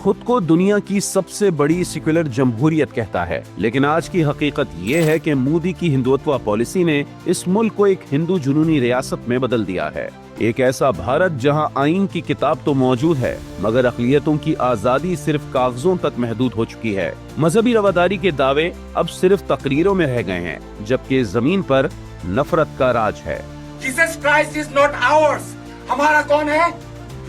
खुद को दुनिया की सबसे बड़ी सेक्युलर जमहूरियत कहता है, लेकिन आज की हकीकत ये है कि मोदी की हिंदुत्व पॉलिसी ने इस मुल्क को एक हिंदू जुनूनी रियासत में बदल दिया है। एक ऐसा भारत जहां आईन की किताब तो मौजूद है, मगर अक़लियतों की आज़ादी सिर्फ कागजों तक महदूद हो चुकी है। मजहबी रवादारी के दावे अब सिर्फ तकरीरों में रह गए हैं, जबकि जमीन पर नफरत का राज है। Jesus Christ is not hours, हमारा कौन है?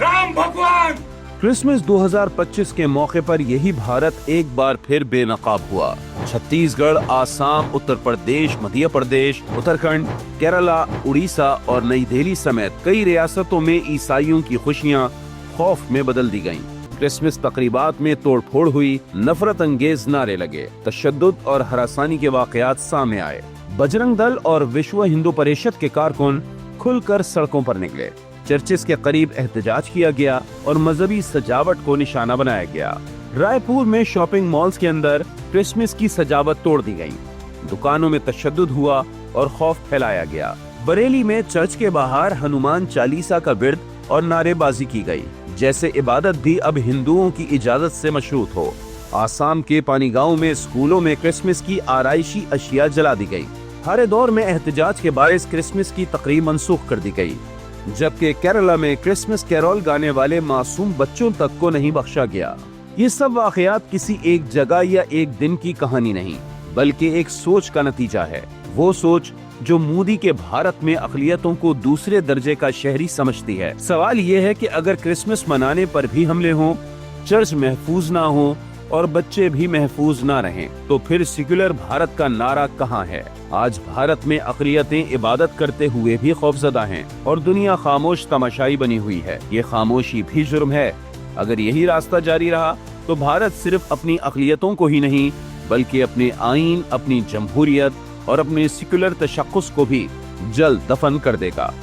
राम भगवान। क्रिसमस 2025 के मौके पर यही भारत एक बार फिर बेनकाब हुआ। छत्तीसगढ़, आसाम, उत्तर प्रदेश, मध्य प्रदेश, उत्तराखंड, केरला, उड़ीसा और नई दिल्ली समेत कई रियासतों में ईसाइयों की खुशियां खौफ में बदल दी गईं। क्रिसमस तकरीबात में तोड़फोड़ हुई, नफरत अंगेज नारे लगे, तशद्दुद और हरासानी के वाकयात सामने आए। बजरंग दल और विश्व हिंदू परिषद के कारकुन खुलकर सड़कों पर निकले। चर्चिस के करीब एहतजाज किया गया और मजहबी सजावट को निशाना बनाया गया। रायपुर में शॉपिंग मॉल्स के अंदर क्रिसमस की सजावट तोड़ दी गई, दुकानों में तशद्दुद हुआ और खौफ फैलाया गया। बरेली में चर्च के बाहर हनुमान चालीसा का विर्द और नारेबाजी की गई, जैसे इबादत भी अब हिंदुओं की इजाजत से मशरूत हो। आसाम के पानीगांव में स्कूलों में क्रिसमस की आराइशी अशिया जला दी गई। हर दौर में एहतजाज के बायस क्रिसमस की तकरीब मनसूख कर दी गई, जबकि केरला में क्रिसमस कैरोल गाने वाले मासूम बच्चों तक को नहीं बख्शा गया। ये सब वाकयात किसी एक जगह या एक दिन की कहानी नहीं, बल्कि एक सोच का नतीजा है। वो सोच जो मोदी के भारत में अक़लियतों को दूसरे दर्जे का शहरी समझती है। सवाल ये है कि अगर क्रिसमस मनाने पर भी हमले हों, चर्च महफूज ना हो और बच्चे भी महफूज ना रहें, तो फिर सेक्युलर भारत का नारा कहाँ है? आज भारत में अक़लियतें इबादत करते हुए भी खौफजदा हैं और दुनिया खामोश तमाशाई बनी हुई है। ये खामोशी भी जुर्म है। अगर यही रास्ता जारी रहा तो भारत सिर्फ अपनी अक़लियतों को ही नहीं, बल्कि अपने आईन, अपनी जमहूरियत और अपने सेक्युलर तशक्कुस को भी जल्द दफन कर देगा।